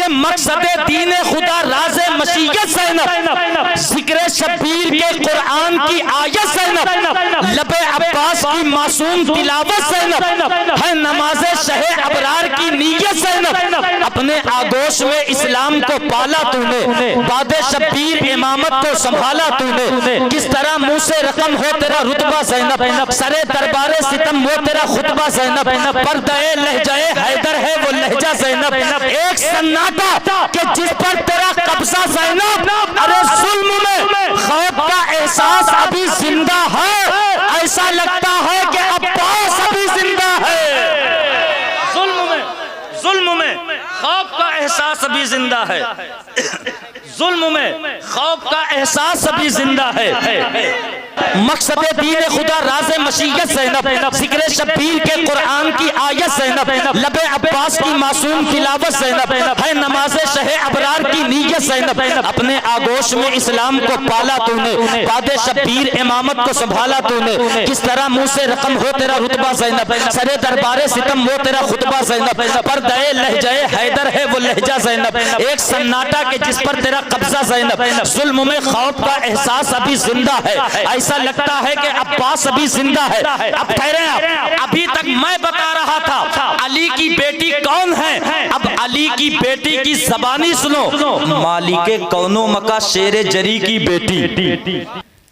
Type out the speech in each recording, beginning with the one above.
के मकसद दीन खुदा राज मशीयत ज़ैनब, जिक्र शब्बीर के कुरान की आयत ज़ैनब, लबे अब्बास की मासूम तिलावत ज़ैनब, है नमाज शहे अबरार की नीयत ज़ैनब। अपने आगोश में इस्लाम को पाला तूने, बाद शब्बीर इमामत को संभाला तूने। किस तरह मुंह से रकम हो तेरा रुतबा ज़ैनब, सरे दरबारे सितम वो तेरा खुतबा ज़ैनब, पर्दे लहजाए हैदर है वो लहजा ज़ैनब। एक सन्नाटा कि जिस पर तेरा कब्जा ज़ैनब, अरे जुल्म में खौफ का एहसास अभी जिंदा है, ऐसा लगता है कि अब्बास अभी जिंदा है। जुल्म में खौफ का एहसास अभी जिंदा है, जुल्म में खौफ का एहसास अभी जिंदा है। मकसद दीन खुदा राज मशीयत ज़ैनब, जिक्र शब्बीर के कुरान की आयत ज़ैनब, लबे अब्बास की मासूम तिलावत ज़ैनब, है नमाज शहे अबरार की नीयत ज़ैनब। अपने आगोश में इस्लाम को पाला तूने, बाद शब्बीर इमामत को संभाला तूने। किस तरह मुंह से रकम हो तेरा रुतबा ज़ैनब, सरे दरबारे सितम वो तेरा खुतबा ज़ैनब, पर्दे लहजाए हैदर है वो लहजा ज़ैनब। एक सन्नाटा के जिस पर तेरा कब्जा ज़ैनब, जुल्म में खौफ का एहसास अभी जिंदा है, ऐसा लगता है कि अब्बास अभी जिंदा है। अब ठहरे, अभी तक मैं बता रहा था अली की बेटी कौन है, अब अली की बेटी की ज़बानी सुनो। मालिके कौनो मका शेरे जरी की बेटी,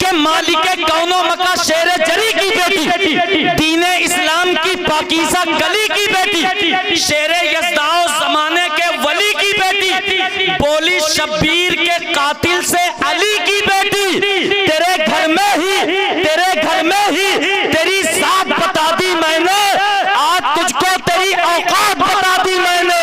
के मालिके कौनो मका शेरे जरी की बेटी, दीने इस्लाम की पाकीज़ा गली की बेटी, शेरे यज़दाओ ज़माने के वली की बेटी, बोली शब्बीर के कातिल से अली की बेटी। तेरे घर में ही तेरी ज़ात बता दी मैंने, आज तुझको तेरी औकात बता दी मैंने।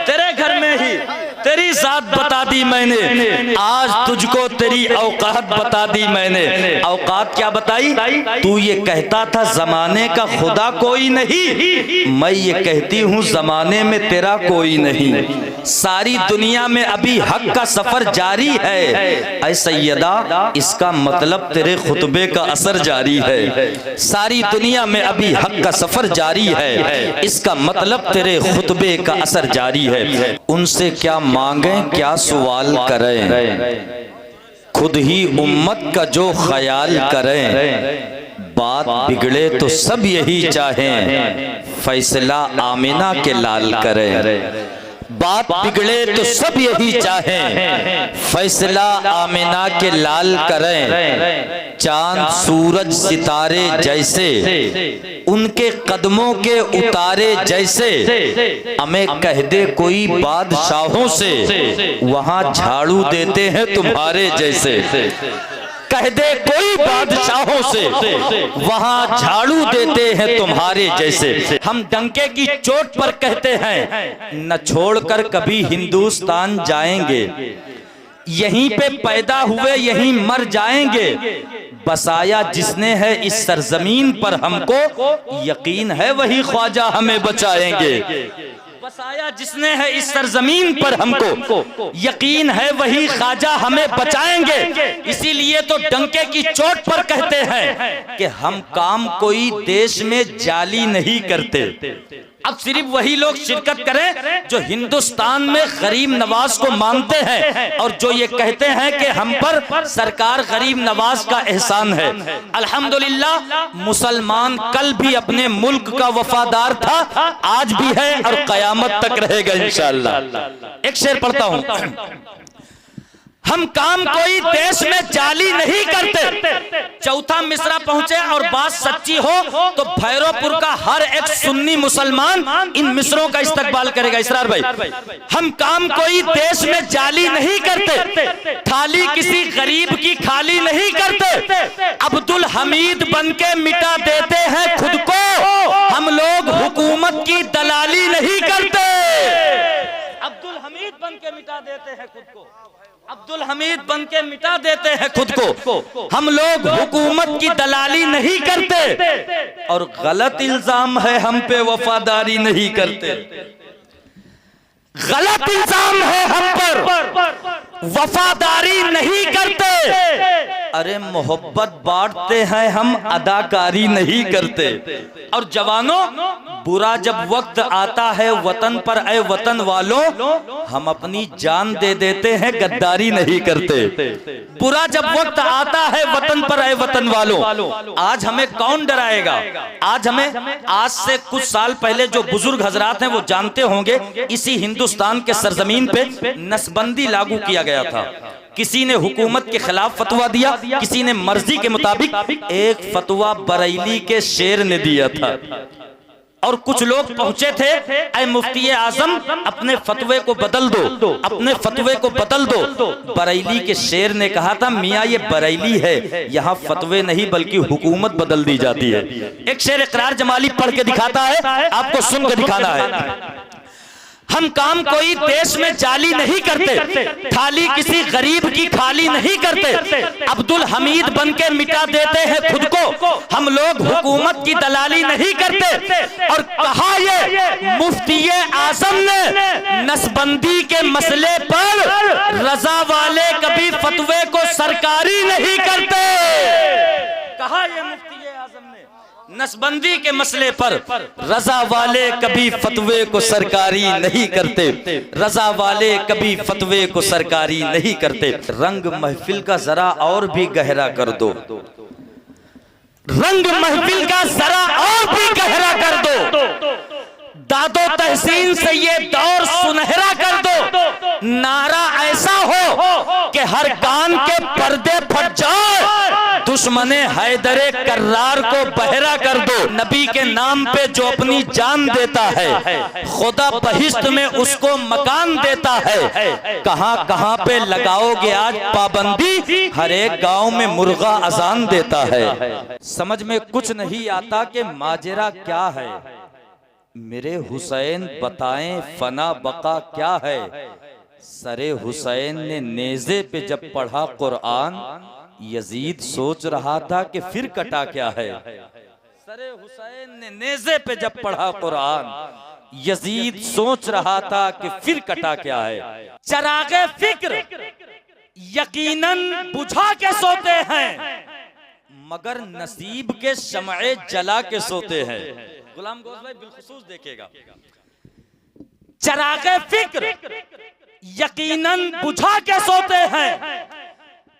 तेरे घर में ही तेरी ज़ात बता दी मैंने, आज तुझको तेरी औकात बता दी मैंने। औकात क्या बताई? तू ये कहता था जमाने का खुदा कोई नहीं, मैं ये कहती हूँ जमाने में तेरा कोई नहीं। सारी दुनिया में अभी हक का सफर जारी है, ऐ सैयदा इसका मतलब तेरे खुतबे का असर जारी है। सारी दुनिया में अभी हक का सफर जारी है, इसका मतलब तेरे खुतबे का असर जारी है। उनसे क्या मांगे क्या सवाल करें, खुद ही उम्मत का जो ख्याल करें। बात बिगड़े तो सब यही चाहें, फैसला आमिना के लाल करें। बात बिगड़े तो सब यही चाहें, फैसला आमिना के लाल करें। चांद सूरज सितारे जैसे, उनके कदमों के उतारे जैसे, हमें कह दे कोई बादशाहों से, वहां झाड़ू देते हैं तुम्हारे जैसे। कह दे कोई बादशाहों से, वहां झाड़ू देते हैं तुम्हारे जैसे। हम डंके की चोट पर कहते हैं न छोड़कर कभी हिंदुस्तान जाएंगे, यहीं पे पैदा हुए यहीं मर जाएंगे। बसाया जिसने है इस सरजमीन पर हमको, यकीन है वही ख्वाजा हमें बचाएंगे। बसाया जिसने है इस सरजमीन पर हमको, यकीन है वही ख्वाजा हमें बचाएंगे। इसीलिए तो डंके की चोट पर कहते हैं कि हम काम कोई देश में जाली नहीं करते। अब सिर्फ वही लोग शिरकत करें जो हिंदुस्तान में गरीब नवाज को मानते हैं और जो ये कहते हैं कि हम पर सरकार गरीब नवाज का एहसान है। अल्हम्दुलिल्लाह मुसलमान कल भी अपने मुल्क का वफादार था, आज भी है और कयामत तक रहेगा इंशाअल्लाह। एक शेर पढ़ता हूं, हम काम कोई देश में जाली नहीं करते। चौथा मिसरा पहुंचे और बात सच्ची हो तो भैरवपुर का हर एक सुन्नी मुसलमान इन मिसरों का इस्तकबाल करेगा। इसरार भाई, हम काम कोई देश में जाली नहीं करते, थाली किसी गरीब की खाली नहीं करते। अब्दुल हमीद बनके मिटा देते हैं खुद को, हम लोग हुकूमत की दलाली नहीं करते। अब्दुल हमीद बनके मिटा देते हैं खुद को, अब्दुल हमीद बनके मिटा देते हैं खुद को, हम लोग हुकूमत की दलाली नहीं करते। और गलत इल्जाम है हम पे वफादारी नहीं करते, गलत इल्जाम है हम पर वफादारी नहीं करते। अरे मोहब्बत बांटते हैं हम, अदाकारी नहीं करते। और जवानों, बुरा जब वक्त आता है वतन पर, ऐ वतन वालों, हम अपनी जान दे देते हैं, गद्दारी नहीं करते। बुरा जब वक्त आता है वतन पर, ऐ वतन वालों, आज हमें कौन डराएगा? आज से कुछ साल पहले जो बुजुर्ग हजरात हैं वो जानते होंगे, इसी हिंदुस्तान के सरजमीन पे नसबंदी लागू किया गया था। किसी ने हुकूमत के खिलाफ फतवा दिया, किसी ने मर्जी के मुताबिक। एक फतवा बरेली के शेर ने दिया था और कुछ लोग पहुंचे थे, ऐ मुफ्ती आजम अपने फतवे को बदल दो, अपने फतवे को बदल दो। बरेली के शेर ने कहा था, मियाँ ये बरेली है, यहाँ फतवे नहीं बल्कि हुकूमत बदल दी जाती है। एक शेर इकरार जमाली पढ़ के दिखाता है, आपको सुन के दिखाना है। हम काम कोई देश में जाली नहीं करते, थाली किसी गरीब की खाली नहीं करते, अब्दुल हमीद बन के मिटा देते हैं खुद को, हम लोग हुकूमत की दलाली नहीं करते। और कहा ये मुफ्ती आजम ने, नसबंदी के मसले पर रजा वाले कभी फतवे को सरकारी नहीं करते। कहा ये मुफ्ती आजम ने, नसबंदी के मसले पर रजा वाले कभी फतवे को सरकारी नहीं करते, रजा वाले कभी फतवे को सरकारी नहीं करते। रंग महफिल का जरा और भी गहरा कर दो, रंग महफिल का जरा और भी गहरा कर दो, दादो तहसीन से ये दौर सुनहरा कर दो। नारा ऐसा हो कि हर कान के पर्दे फट जाए, दुश्मने हैदरे कर्रार को बहरा कर दो। नबी के नाम पे जो अपनी जान देता है, खुदा बहिश्त में उसको मकान देता है। कहां कहां पे लगाओगे आज पाबंदी, हर एक गांव में मुर्गा अजान देता है। समझ में कुछ नहीं आता कि माजरा क्या है, मेरे हुसैन बताएं फना बका क्या है। सरे हुसैन ने नेज़े पे जब पढ़ा कुरान, यजीद सोच रहा था कि फिर कटा क्या है। सरे हुसैन ने नेज़े पे जब पढ़ा कुरान, यजीद सोच रहा था कि फिर कटा क्या है। चरागे फिक्र यकीनन बुझा के सोते हैं, मगर नसीब के शमए जला के सोते हैं। गुलाम गौस भाई बिलखुसूस देखेगा। चरागे फिक्र यकीनन बुझा के सोते हैं,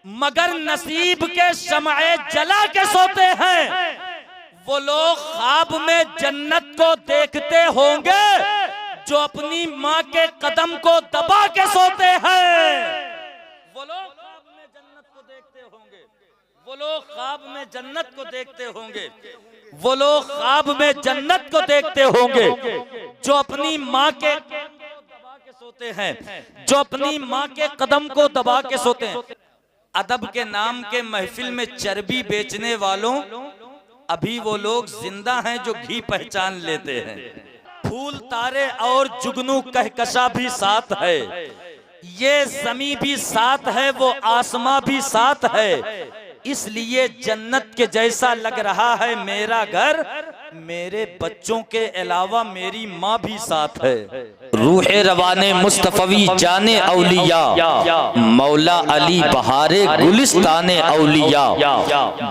मगर नसीब के शमए जला के सोते हैं। वो लोग ख्वाब में जन्नत को देखते होंगे जो अपनी माँ के कदम को दबा के सोते हैं। वो लोग ख्वाब में जन्नत को देखते होंगे, वो लोग ख्वाब में जन्नत को देखते होंगे, वो लोग ख्वाब में जन्नत को देखते होंगे जो अपनी माँ के दबा के सोते हैं, जो अपनी माँ के कदम को दबा के सोते हैं। अदब के नाम के महफिल में चर्बी बेचने वालों, अभी वो लोग जिंदा हैं जो घी पहचान लेते हैं। फूल तारे और जुगनू कहकशा भी साथ है, ये ज़मीं भी साथ है, वो आसमां भी साथ है। इसलिए जन्नत के जैसा लग रहा है मेरा घर, मेरे बच्चों के अलावा मेरी माँ भी साथ है। रूहे रवाने मुस्तफवी जाने औलिया, मौला अली बहारे गुलिस्ताने औलिया,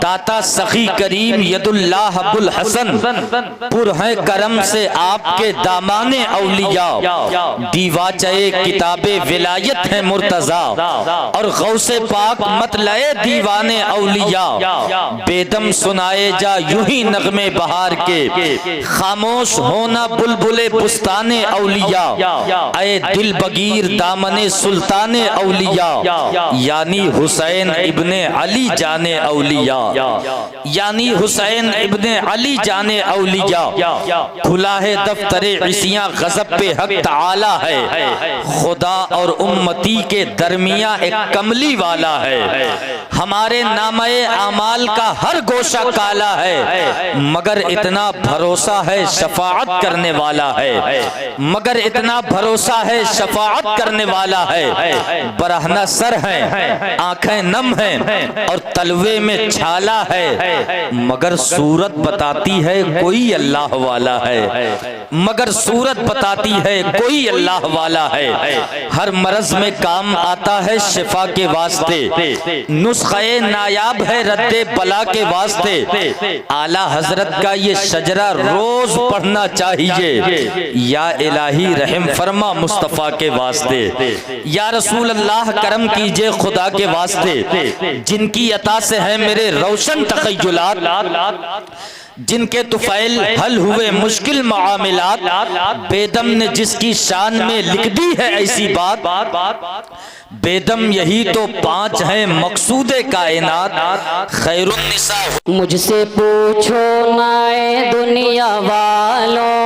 दाता सखी करीम यदुल्लाह अबुल हसन, पुर है करम से आपके दामाने औलिया। दीवाचे किताबे विलायत है मुर्तजा, और गौसे पाक मतलए दीवाने औलिया। बेदम सुनाए जा यूं ही नगमे बहार के, खामोश होना बुलबुले बुस्ताने औलिया। ऐ दिल बगीर दामने सुल्ताने औलिया, यानी हुसैन इब्ने अली जाने औलिया, यानी हुसैन इब्ने अली जाने औलिया। खुला है दफ्तरे इसियां गज़ब पे हक ताला है, खुदा और उम्मती के दरमिया एक कमली वाला है। हमारे नामे आमाल का हर गोशा काला है, मगर इतना भरोसा है शफाअत करने वाला है, मगर इतना भरोसा है शफाअत करने वाला है। बरहना सर है, आंखें नम हैं, और तलवे में छाला है, मगर सूरत बताती है कोई अल्लाह वाला है, मगर सूरत बताती है कोई अल्लाह वाला है। हर मर्ज में काम आता है शिफा के वास्ते, नुस्खा नुस्खे नायाब है रद्दे बला के वास्ते। आला हजरत का ये शजरा रोज पढ़ना चाहिए। या इलाही रहम फरमा मुस्तफ़ा के वास्ते। या रसूल अल्लाह करम कीजिए खुदा के वास्ते। जिनकी अता से है मेरे रोशन तख़य्युलात, जिनके तुफैल हल हुए मुश्किल मामलात। बेदम ने जिसकी शान में लिख दी है ऐसी बात, बेदम यही तो पांच हैं मकसूदे कायनात। खैरुन्निसा। मुझसे पूछो नाए दुनिया वालों,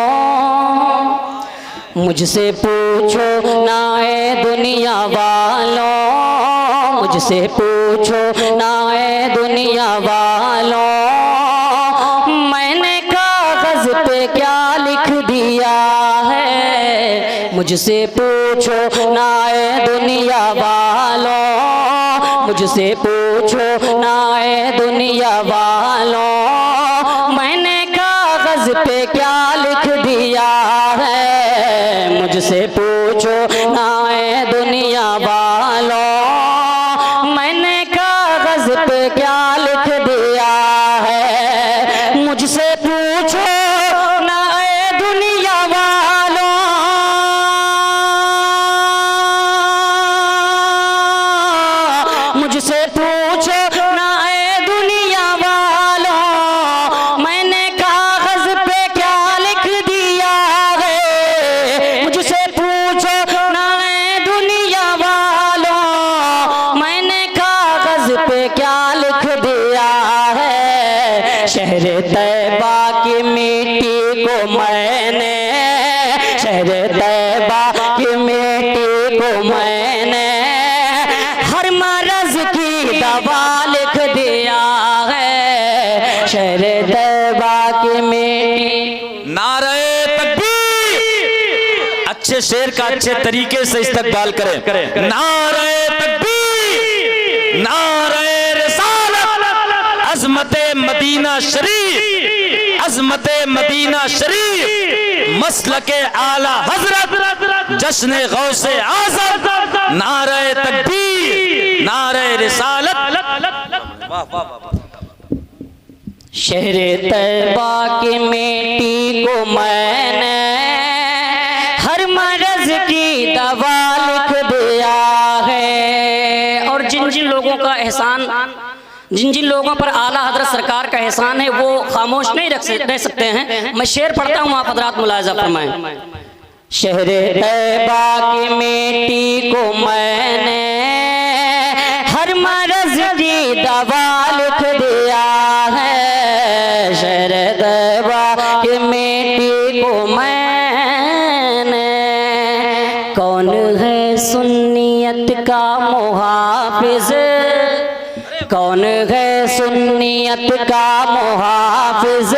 मुझसे पूछो नाए दुनिया वालों, मुझसे पूछो नाए दुनिया वालों, मैंने कागज पे क्या लिख दिया है। मुझसे पूछो नाए दुनिया वालों, मुझसे पूछो नाए दुनिया वालों, मैंने कागज पे क्या लिख दिया है। मुझसे पूछो नाए दुनिया वालों, मैंने कागज पे क्या लिख दिया है। मुझसे पूछो नाए दुनिया वालों, मुझसे पूछो नाए दुनिया वालों, मैंने कागज पे क्या लिख दिया है। मुझसे पूछो नाए दुनिया वालों, मैंने कागज पे क्या लिख दिया है। शहर तैबा की मिट्टी को मैंने, शहर तैबा की मिट्टी को मैंने हर मरज की दवा लिख दिया है। शहर तैबा की मिट्टी। नारे तकबीर। अच्छे शेर का अच्छे तरीके से इस्तकबाल करें। नारे तकबीर, नारे रिसालत, अज़मते मदीना शरीफ, अज़मते मदीना शरीफ, मसलके आला हजरत, जश्न गौसे आज़म। नारे तकबीर, नारे रिसालत। वाह वाह वाह। शहर तैबा की मिट्टी को मैंने हर मरज की दवा लिख दिया है। और जिन जिन लोगों का एहसान, जिन जिन लोगों पर आला हजरत सरकार का एहसान है वो खामोश नहीं रह सकते हैं। मैं शेर पढ़ता हूँ, आप हजरात मुलाहिजा फरमाएं। शहर तैबा की मिट्टी को मैंने हर मरज की दवा लिख दिया है। शहर तैबा की मिट्टी को मैंने। कौन है सुन्नियत का मुहाफिज, कौन है सुन्नियत का मुहाफिज,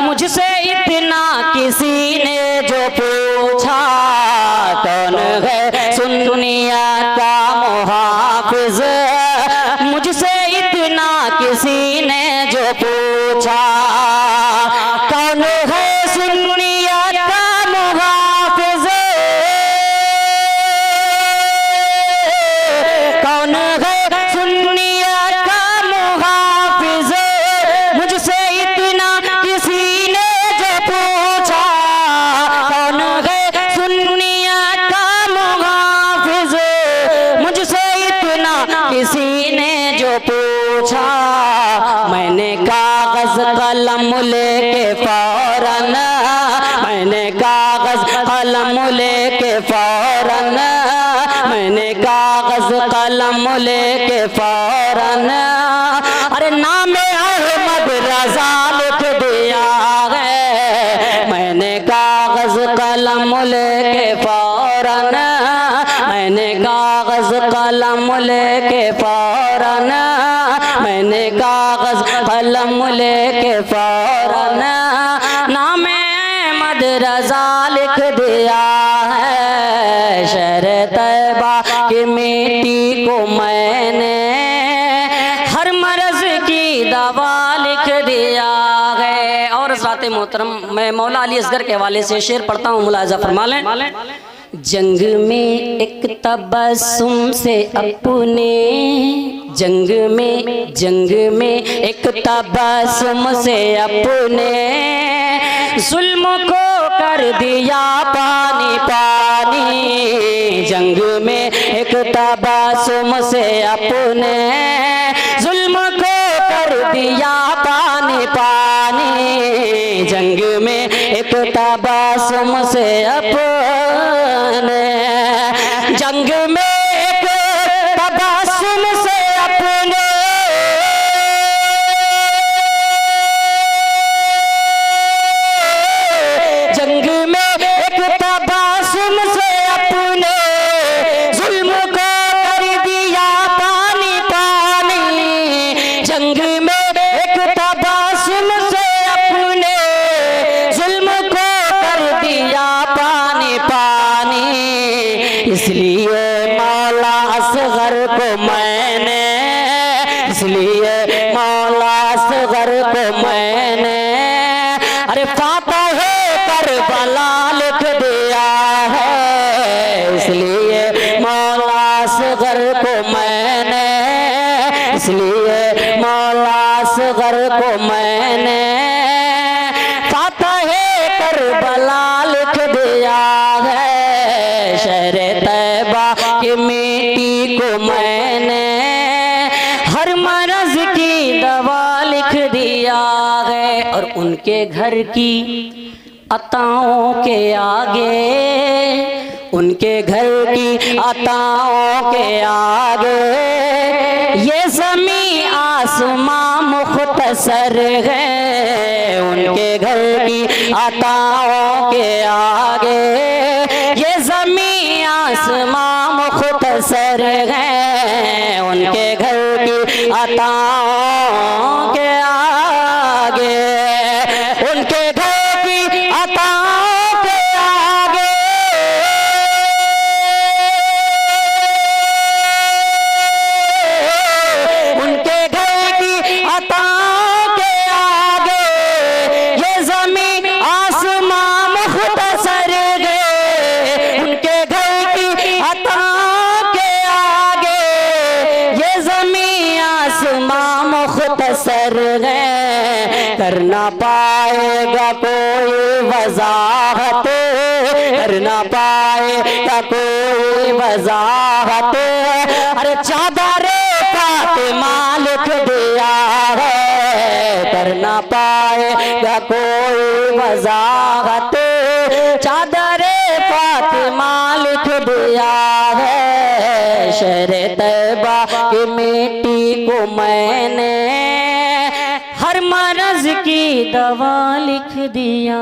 मुझसे इतना किसी ने जो पूछा। कौन है सुन्नियत का मुहाफिज, मुझसे इतना किसी ने जो पूछा। कौन है सुन्नियत का मुहाफिज, कौन है सुन्नियत का मुहाफिज, मुझसे इतना किसी ने जो पूछा। कौन है सुन्नियत का मुहाफिज, मुझसे इतना किसी ने जो पूछा। मैंने कागज कलम लेके फौरन, मैंने कागज कलम लेके फौरन, मैंने कागज कलम लेके फौरन अरे नाम अहमद रजा लिख दिया है। मैंने कागज कलम लेके फौरन, मैंने कागज कलम लेके फौरन, मैंने कागज कलम लेके फौरन नाम अहमद रजा लिख दिया है। शहर तैबा की मिट्टी को मैंने हर मरज की दवा लिख दिया है। और ज़ाते मोहतरम मैं मौला अली असगर के हवाले से शेर पढ़ता हूँ, मुलाहिजा फरमा लें। जंग में एक तबस्सुम से अपने, जंग में एक तबस्सुम से अपने जुल्म को कर दिया पानी पानी। जंग में एक तबस्सुम से अपने जुल्म को कर दिया पानी पानी। जंग में एक तबस्सुम से अपने, जंग में एक तबस्सुम से अपने, जंग में एक तबस्सुम से अपने जुल्म को कर दिया पानी पानी। जंग में एक तबस्सुम से अपने जुल्म को कर दिया पानी पानी। इसलिए मौला असगर को मैंने, इसलिए मौला असगर को मैंने अरे फातह करबला लिख दिया है। इसलिए मौला असगर को मैंने, इसलिए मौला असगर को मैंने फातह करबला लिख दिया है। शहर तैबा की मिट्टी को मैंने हर मरज की दवा लिख दिया है। और उनके घर की अताओं के आगे, उनके घर की अताओं के आगे ये ज़मीं आसमां मुख्तसर है। उनके घर की अताओं के आगे ये ज़मीं आसमां मुख्तसर है। उनके घर की अताओं के आगे, उनके घर की अताओं के आगे उनके घर की अताओं के आगे ये ज़मीं आसमां मुख्तसर है। उनके घर की अताओं के आगे ये ज़मीं आसमां मुख्तसर है। कर ना पाएगा कोई वजाहत, कर ना पाएगा कोई वजाहत। अरे चादरे फातिमा लिख दिया है। कर ना पाएगा कोई वजाहत, चादरे फातिमा लिख दिया है। शहर तैबा की मिट्टी को मैंने हर मरज की दवा लिख दिया।